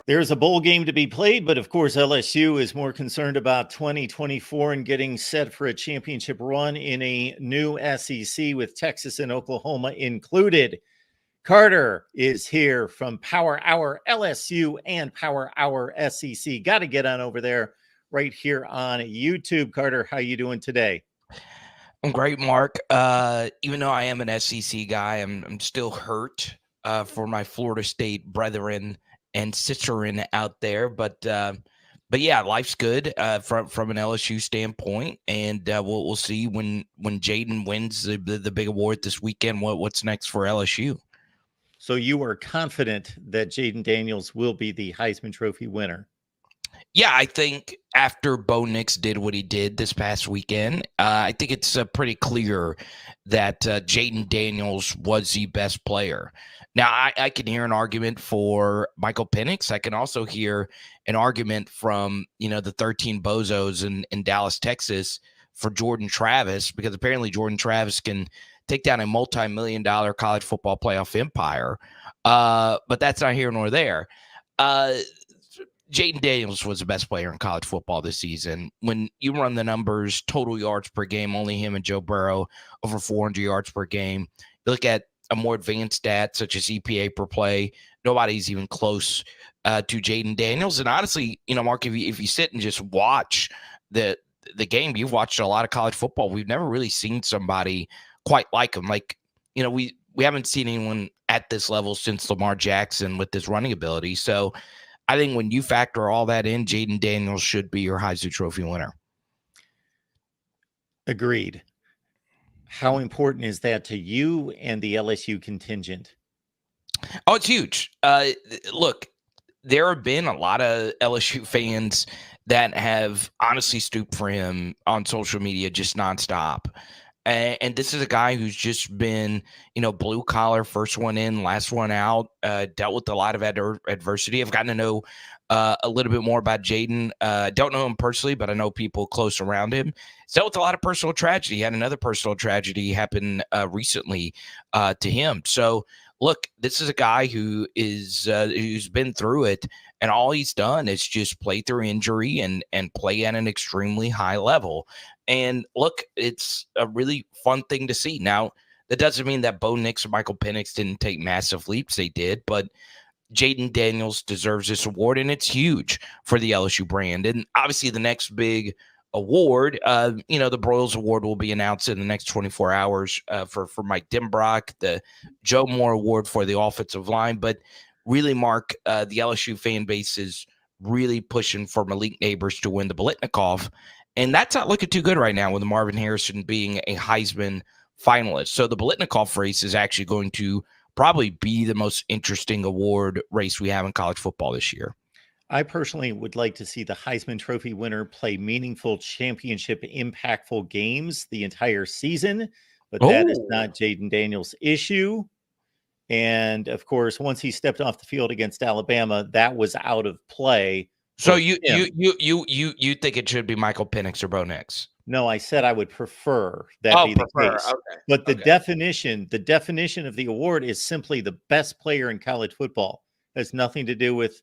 There's a bowl game to be played, but of course, LSU is more concerned about 2024 and getting set for a championship run in a new SEC with Texas and Oklahoma included. Carter is here from Power Hour LSU and Power Hour SEC. Got to get on over there right here on YouTube. Carter, how you doing today? I'm great, Mark. Even though I am an SEC guy, I'm still hurt for my Florida State brethren and sisterin out there. But yeah, life's good from an LSU standpoint, and we'll see when Jayden wins the big award this weekend. What's next for LSU? So you are confident that Jayden Daniels will be the Heisman Trophy winner? Yeah, I think after Bo Nix did what he did this past weekend, I think it's pretty clear that Jayden Daniels was the best player. Now, I can hear an argument for Michael Penix. I can also hear an argument from, the 13 bozos in Dallas, Texas for Jordan Travis, because apparently Jordan Travis can take down a multi-million-dollar college football playoff empire. But that's not here nor there. Jayden Daniels was the best player in college football this season. When you run the numbers, total yards per game, only him and Joe Burrow over 400 yards per game. You look at a more advanced stat such as EPA per play, nobody's even close to Jayden Daniels. And honestly, Mark, if you sit and just watch the game, you've watched a lot of college football. We've never really seen somebody quite like him. Like, we haven't seen anyone at this level since Lamar Jackson with this running ability. So I think when you factor all that in, Jayden Daniels should be your Heisman Trophy winner. Agreed. How important is that to you and the LSU contingent? Oh, it's huge. Look, there have been a lot of LSU fans that have honestly stooped for him on social media just nonstop. And this is a guy who's just been, blue collar, first one in, last one out, dealt with a lot of adversity. I've gotten to know a little bit more about Jayden. Don't know him personally, but I know people close around him. He's dealt with a lot of personal tragedy. He had another personal tragedy happen recently to him. So, look, this is a guy who is who's been through it, and all he's done is just play through injury and play at an extremely high level. And look, it's a really fun thing to see. Now, that doesn't mean that Bo Nix or Michael Penix didn't take massive leaps. They did, but Jayden Daniels deserves this award, and it's huge for the LSU brand. And obviously, the next big award, the Broyles Award will be announced in the next 24 hours for Mike Denbrock, the Joe Moore Award for the offensive line. But really, Mark, the LSU fan base is really pushing for Malik Neighbors to win the Biletnikoff. And that's not looking too good right now with Marvin Harrison being a Heisman finalist. So the Biletnikoff race is actually going to probably be the most interesting award race we have in college football this year. I personally would like to see the Heisman Trophy winner play meaningful championship impactful games the entire season, but that is not Jayden Daniels' issue. And of course, once he stepped off the field against Alabama, that was out of play. So you think it should be Michael Penix or Bo Nix? No, I said I would prefer that be the case. Okay. But the definition of the award is simply the best player in college football. It has nothing to do with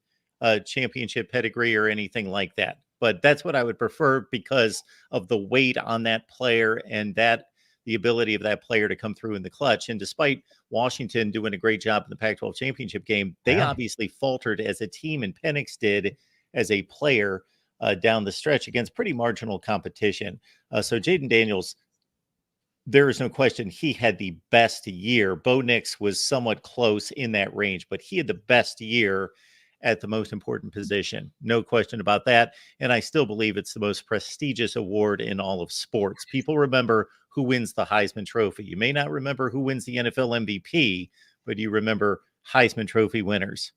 championship pedigree or anything like that. But that's what I would prefer because of the weight on that player and the ability of that player to come through in the clutch. And despite Washington doing a great job in the Pac-12 championship game, they obviously faltered as a team, and Penix did as a player down the stretch against pretty marginal competition. So Jayden Daniels, there is no question he had the best year. Bo Nix was somewhat close in that range, but he had the best year at the most important position. No question about that. And I still believe it's the most prestigious award in all of sports. People remember who wins the Heisman Trophy. You may not remember who wins the NFL MVP, but you remember Heisman Trophy winners.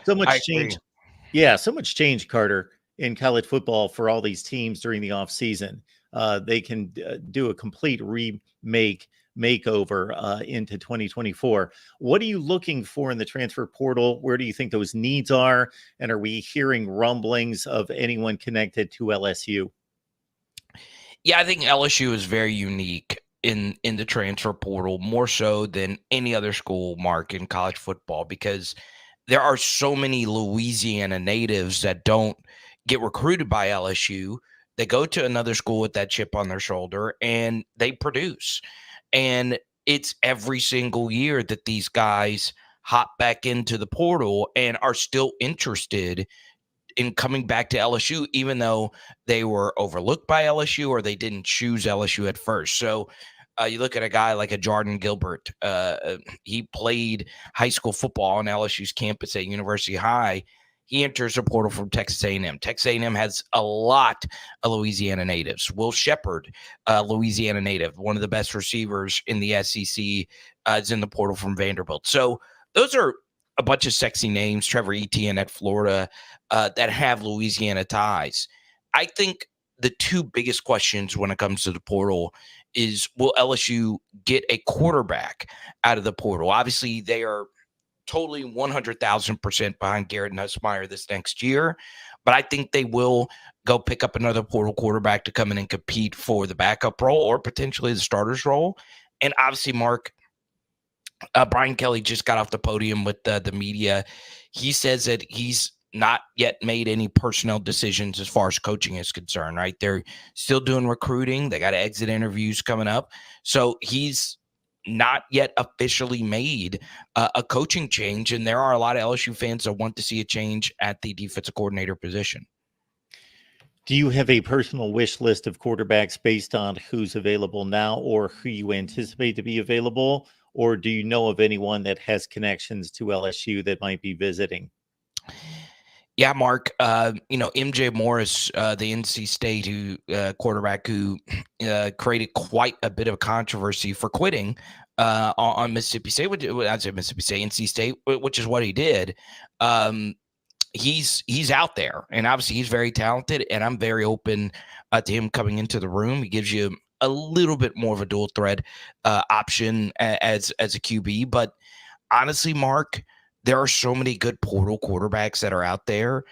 So much change. Yeah, so much change, Carter, in college football for all these teams during the offseason. They can do a complete makeover into 2024. What are you looking for in the transfer portal? Where do you think those needs are? And are we hearing rumblings of anyone connected to LSU? Yeah, I think LSU is very unique in the transfer portal, more so than any other school, Mark, in college football, because there are so many Louisiana natives that don't get recruited by LSU. They go to another school with that chip on their shoulder and they produce. And it's every single year that these guys hop back into the portal and are still interested in coming back to LSU, even though they were overlooked by LSU or they didn't choose LSU at first. So you look at a guy like a Jordan Gilbert. He played high school football on LSU's campus at University High. He enters the portal from Texas A&M. Texas A&M has a lot of Louisiana natives. Will Shepard, Louisiana native, one of the best receivers in the SEC, is in the portal from Vanderbilt. So those are a bunch of sexy names. Trevor Etienne at Florida, that have Louisiana ties. I think the two biggest questions when it comes to the portal is, will LSU get a quarterback out of the portal? Obviously, they are totally 100,000% behind Garrett Nussmeier this next year, but I think they will go pick up another portal quarterback to come in and compete for the backup role or potentially the starter's role. And obviously, Mark, Brian Kelly just got off the podium with the media. He says that he's not yet made any personnel decisions as far as coaching is concerned, right? They're still doing recruiting. They got exit interviews coming up. So he's not yet officially made a coaching change. And there are a lot of LSU fans that want to see a change at the defensive coordinator position. Do you have a personal wish list of quarterbacks based on who's available now or who you anticipate to be available? Or do you know of anyone that has connections to LSU that might be visiting? Yeah, Mark. MJ Morris, the NC State quarterback who created quite a bit of controversy for quitting on Mississippi State. I'd say Mississippi State, NC State, which is what he did. He's out there, and obviously he's very talented. And I'm very open to him coming into the room. He gives you a little bit more of a dual thread option as a QB, but honestly, Mark, there are so many good portal quarterbacks that are out there.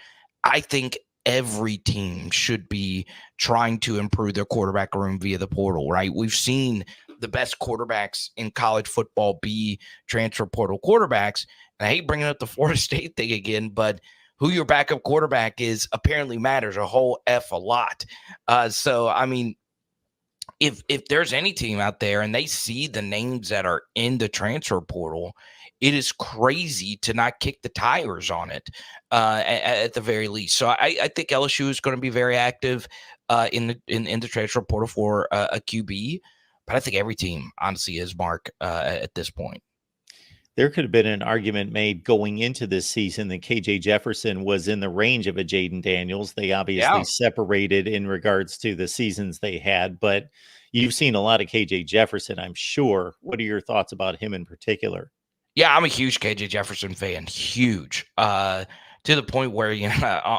I think every team should be trying to improve their quarterback room via the portal, right? We've seen the best quarterbacks in college football be transfer portal quarterbacks. And I hate bringing up the Florida State thing again, but who your backup quarterback is apparently matters a whole F a lot. So, I mean, if there's any team out there and they see the names that are in the transfer portal, it is crazy to not kick the tires on it at the very least. So I think LSU is going to be very active in the transfer portal for a QB, but I think every team honestly is, Mark, at this point. There could have been an argument made going into this season that KJ Jefferson was in the range of a Jayden Daniels. They obviously separated in regards to the seasons they had, but you've seen a lot of KJ Jefferson, I'm sure. What are your thoughts about him in particular? Yeah, I'm a huge KJ Jefferson fan. Huge. To the point where,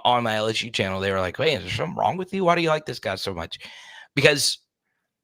on my LSU channel, they were like, "Wait, is there something wrong with you? Why do you like this guy so much?" Because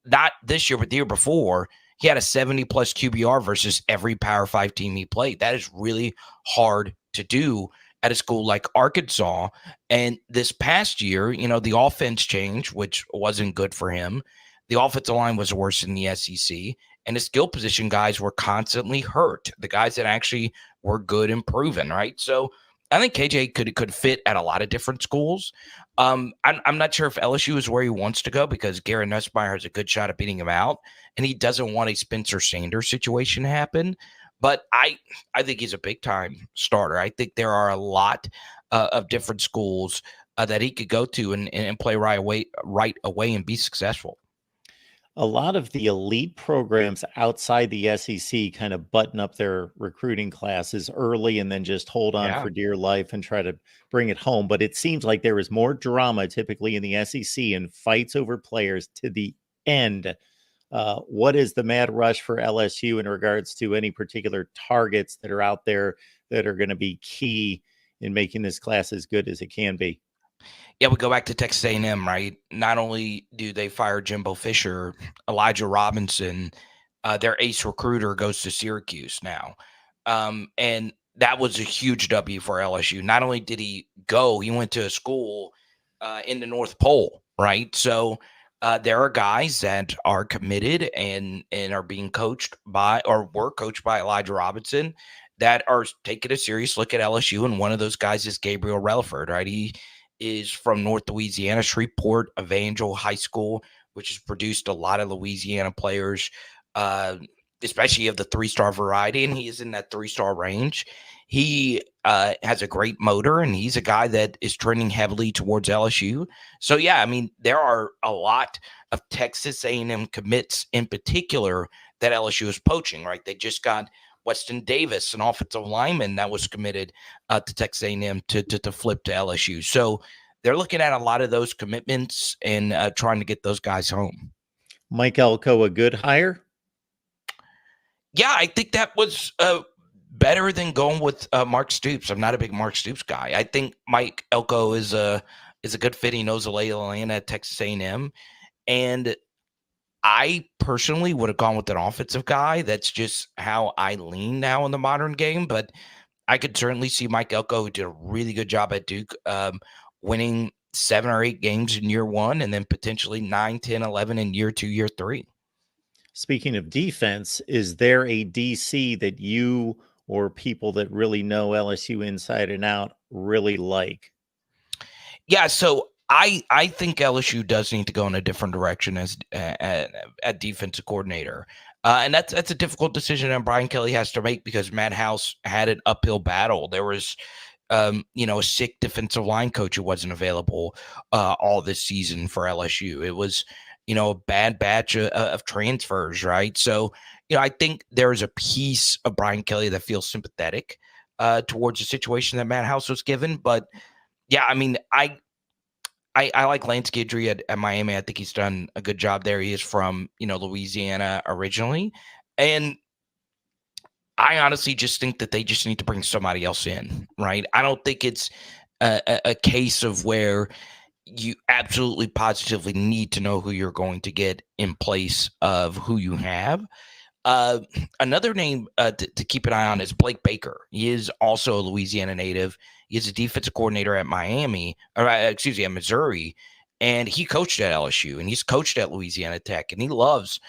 not this year, but the year before, he had a 70-plus QBR versus every Power 5 team he played. That is really hard to do at a school like Arkansas. And this past year, the offense changed, which wasn't good for him. The offensive line was worse in the SEC. And the skill position guys were constantly hurt. The guys that actually were good and proven, right? So I think KJ could fit at a lot of different schools. I'm not sure if LSU is where he wants to go because Garrett Nussmeier has a good shot at beating him out, and he doesn't want a Spencer Sanders situation to happen. But I think he's a big-time starter. I think there are a lot of different schools that he could go to and play right away and be successful. A lot of the elite programs outside the SEC kind of button up their recruiting classes early and then just hold on for dear life and try to bring it home. But it seems like there is more drama typically in the SEC and fights over players to the end. What is the mad rush for LSU in regards to any particular targets that are out there that are going to be key in making this class as good as it can be? Yeah, we go back to Texas A&M, right? Not only do they fire Jimbo Fisher, Elijah Robinson, their ace recruiter goes to Syracuse now. And that was a huge W for LSU. Not only did he go, he went to a school in the North Pole, right? So there are guys that are committed and are being coached by or were coached by Elijah Robinson that are taking a serious look at LSU, and one of those guys is Gabriel Relaford, right? He is from North Louisiana, Shreveport Evangel High School, which has produced a lot of Louisiana players, especially of the 3-star variety, and he is in that 3-star range. He has a great motor, and he's a guy that is trending heavily towards LSU. So, yeah, I mean, there are a lot of Texas A&M commits in particular that LSU is poaching, right? They just got Weston Davis, an offensive lineman that was committed to Texas A&M to flip to LSU. So they're looking at a lot of those commitments and trying to get those guys home. Mike Elko, a good hire? Yeah, I think that was better than going with Mark Stoops. I'm not a big Mark Stoops guy. I think Mike Elko is a good fit. He knows the lay of the land at Texas A&M, and I personally would have gone with an offensive guy. That's just how I lean now in the modern game. But I could certainly see Mike Elko, who did a really good job at Duke, winning 7 or 8 games in year one, and then potentially 9, 10, 11 in year 2, year 3. Speaking of defense, is there a DC that you or people that really know LSU inside and out really like? Yeah, so I think LSU does need to go in a different direction as a defensive coordinator, and that's a difficult decision that Brian Kelly has to make because Matt House had an uphill battle. There was, a sick defensive line coach who wasn't available all this season for LSU. It was, a bad batch of transfers, right? So, I think there's a piece of Brian Kelly that feels sympathetic towards the situation that Matt House was given, but yeah, I mean, I like Lance Guidry at Miami. I think he's done a good job there. He is from, Louisiana originally. And I honestly just think that they just need to bring somebody else in, right? I don't think it's a case of where you absolutely positively need to know who you're going to get in place of who you have. Another name to keep an eye on is Blake Baker. He is also a Louisiana native. He is a defensive coordinator at at Missouri, and he coached at LSU, and he's coached at Louisiana Tech, and he loves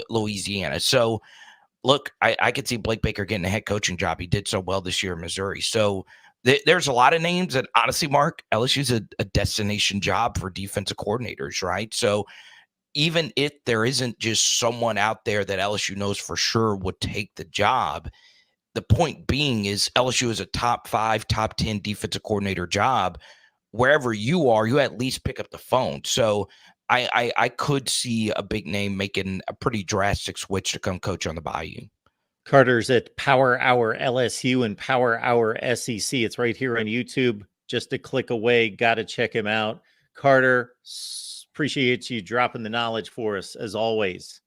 Louisiana. So, look, I could see Blake Baker getting a head coaching job. He did so well this year in Missouri. So there's a lot of names that, honestly, Mark, LSU's a destination job for defensive coordinators, right? So even if there isn't just someone out there that LSU knows for sure would take the job, the point being is LSU is a top 5, top 10 defensive coordinator job. Wherever you are, you at least pick up the phone. So I could see a big name making a pretty drastic switch to come coach on the Bayou. Carter's at Power Hour LSU and Power Hour SEC. It's right here on YouTube, just a click away. Got to check him out. Carter, appreciate you dropping the knowledge for us as always.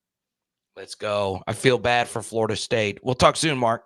Let's go. I feel bad for Florida State. We'll talk soon, Mark.